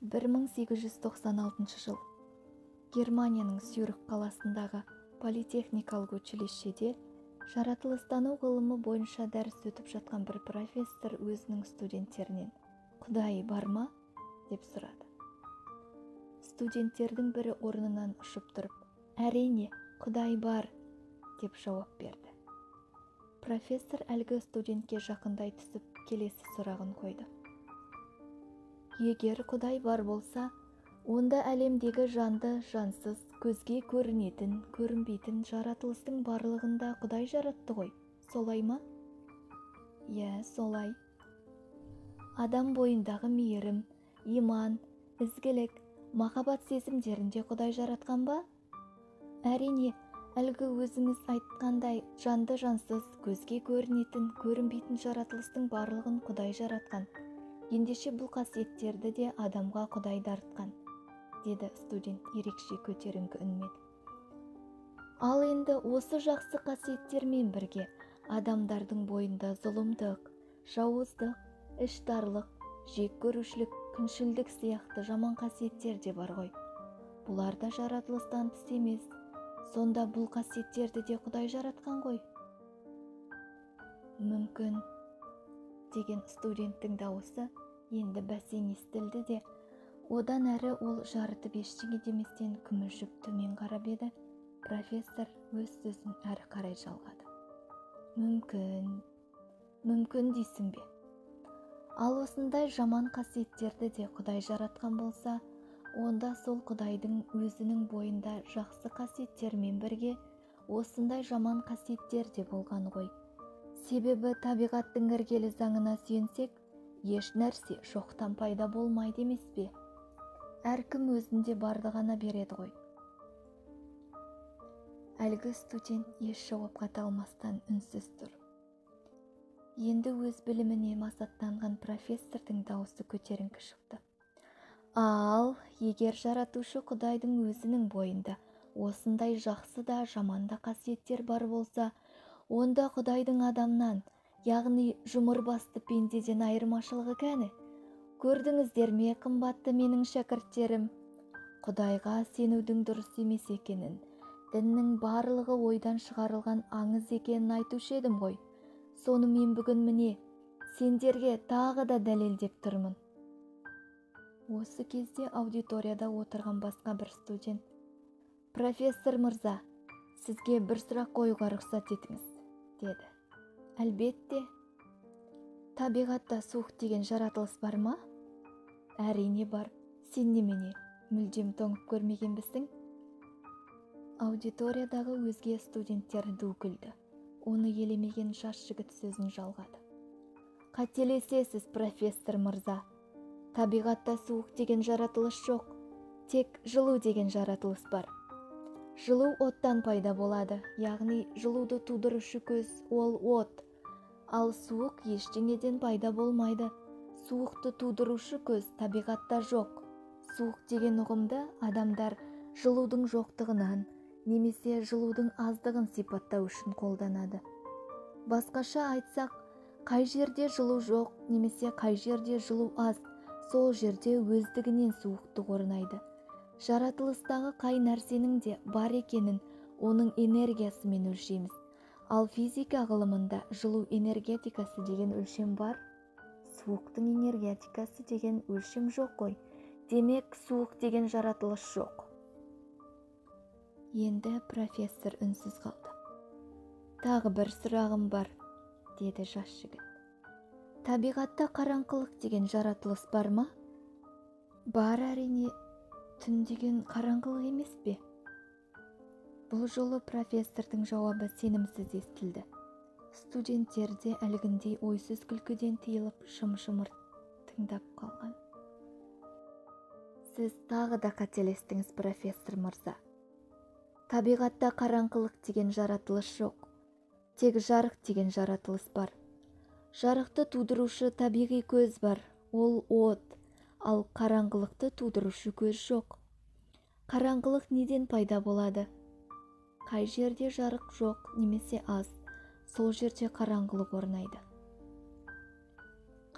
1896 жыл Германияның Цюрих қаласындағы политехникалық училищеде жаратылыстану ғылымы бойынша дәріс өтіп жатқан бір профессор өзінің студенттерінен «Құдай бар ма?» деп сұрады. Студенттердің бірі орнынан ұшып тұрып, «Әрине, Құдай бар» деп жауап берді. Профессор әлгі студентке жақындай түсіп, келесі сұрағын қойды. Егер Құдай бар болса, онда әлемдегі жанды, жансыз, көзге көрінетін, көрінбейтін жаратылыстың барлығында Құдай жаратты ғой, солай ма? Иә, солай. Адам бойындағы мейірім, иман, ізгілік, махаббат сезімдерінде Құдай жаратқан ба? Әрине, әлгі өзіңіз айтқандай жанды, жансыз, көзге көрінетін, көрінбейтін жаратылыстың барлығын Құдай жаратқан. Ендеше бұл қасиеттерді де адамға Құдай дарытқан, деді студент ерекше көтеріңкі үнмен. Ал енді осы жақсы қасиеттермен бірге адамдардың бойында зұлымдық, жауыздық, іштарлық, жек көрушілік, күншілдік сияқты жаман қасиеттер де бар ғой. Бұлар да жаратылыстан тыс емес. Сонда бұл қасиеттерді де Құдай жаратқан ғой. Мүмкін, деген студенттің дауысы енді бәсең естілді де, одан әрі ол жарытып ештеңе деместен күмілжіп төмен қарап еді. Профессор өз сөзін әрі қарай жалғады. Мүмкін дейсің бе? Ал осындай жаман қасиеттерді де Құдай жаратқан болса, онда сол Құдайдың өзінің бойында жақсы қасиеттермен бірге осындай жаман қасиеттер де болған ғой. Себебі табиғаттың іргелі заңына сүйенсек, еш нәрсе жоқтан пайда болмайды емес пе? Әркім өзінде барды ғана береді ғой. Әлгі студент еш жауап қата алмастан үнсіз тұр. Енді өз біліміне масаттанған профессордың дауысы көтеріңкі шықты. Ал, егер жаратушы Құдайдың өзінің бойында осындай жақсы да жаман да қасиеттер бар болса, онда Құдайдың адамнан, яғни жұмыр басты пендеден айырмашылығы кәні? Көрдіңіздер ме, қымбатты менің шәкірттерім? Құдайға сенудің дұрыс емес екенін, діннің барлығы ойдан шығарылған аңыз екенін айтушы едім ғой. Соны мен бүгін міне, сендерге тағы да дәлелдеп тұрмын. Осы кезде аудиторияда отырған басқа бір студент: «Профессор мырза, сізге бір сұрақ қоюға рұқсат етіңіз», деді. «Әлбетте. Табиғатта суық деген жаратылыс бар ма?» «Әрине бар. Сен немене, мүлдем тоңып көрмегенбісің?» Аудиториядағы өзге студенттер ду күлді. Оны елемеген жас жігіт сөзін жалғады. «Қателесесіз, профессор мырза. Табиғатта суық деген жаратылыс жоқ. Тек жылу деген жаратылыс бар. Жылу оттан пайда болады, яғни жылуды тудырушы көз ол от. Ал суық ештеңеден пайда болмайды. Суықты тудырушы көз табиғатта жоқ. Суық деген ұғымды адамдар жылудың жоқтығынан немесе жылудың аздығын сипаттау үшін қолданады. Басқаша айтсақ, қай жерде жылу жоқ немесе қай жерде жылу аз, сол жерде өздігінен суықтық орнайды. Жаратылыстағы қай нәрсенің де бар екенін оның энергиясымен өлшейміз. Ал физика ғылымында жылу энергетикасы деген өлшем бар. Суықтың энергетикасы деген өлшем жоқ қой. Демек, суық деген жаратылыс жоқ. Енді профессор үнсіз қалды. «Тағы бір сұрағым бар», деді жас жігіт. «Табиғатта қараңғылық деген жаратылыс бар ма?» «Бар, әрине. Түн деген қараңғылық емес пе?» Бұл жолы профессордың жауабы сенімсіз естілді. Студенттер де әлгіндей ойсыз күлкіден тыйылып жым-жымыр тыңдап қалған. «Сіз тағы да қателестіңіз, профессор мырза. Табиғатта қараңғылық деген жаратылыс жоқ. Тек жарық деген жаратылыс бар. Жарықты тудырушы табиғи көз бар, ол от. Ал қараңғылықты тудырушы көз жоқ. Қараңғылық неден пайда болады? Қай жерде жарық жоқ немесе аз, сол жерде қараңғылық орнайды.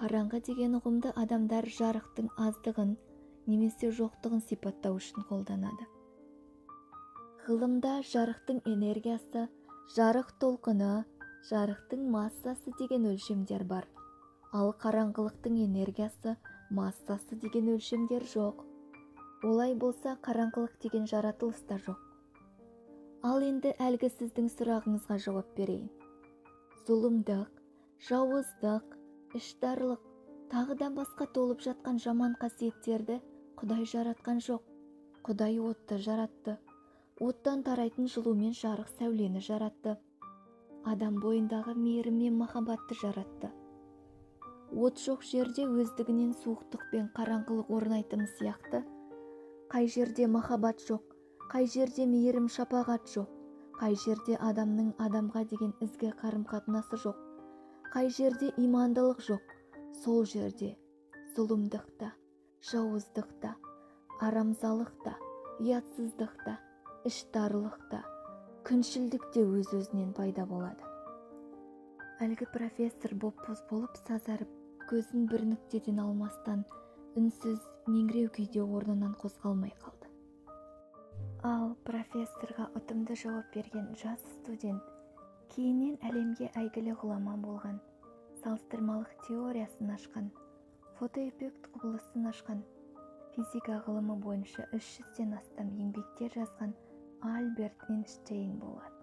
Қараңғы деген ұғымды адамдар жарықтың аздығын немесе жоқтығын сипаттау үшін қолданады. Ғылымда жарықтың энергиясы, жарық толқыны, жарықтың массасы деген өлшемдер бар. Ал қараңғылықтың энергиясы, массасы деген өлшемдер жоқ. Олай болса, қараңғылық деген жаратылыс та жоқ. Ал енді әлгі сіздің сұрағыңызға жауап берейін. Зұлымдық, жауыздық, іштарлық, тағы да басқа толып жатқан жаман қасиеттерді Құдай жаратқан жоқ. Құдай отты жаратты. Оттан тарайтын жылу мен жарық сәулені жаратты. Адам бойындағы мейірім мен махаббатты жаратты. От жоқ жерде өздігінен суықтық пен қараңғылық орнайтыны сияқты, қай жерде махаббат жоқ, қай жерде мейірім шапағат жоқ, қай жерде адамның адамға деген ізгі қарым-қатынасы жоқ, қай жерде имандылық жоқ, сол жерде зұлымдықта, жауыздықта, арамзалықта, ұятсыздықта, іштарлықта, күншілдікте өз-өзінен пайда болады. Әлгі профессор боп-боз болып сазарып, көзін бір нүктеден алмастан, үнсіз меңіреу күйде орнынан қозғалмай қалды. Ал профессорға ұтымды жауап берген жас студент кейіннен әлемге әйгілі ғұлама болған, салыстырмалық теориясын ашқан, фотоэффект құбылысын ашқан, физика ғылымы бойынша 300-ден астам еңбектер жазған Альберт Эйнштейн болады.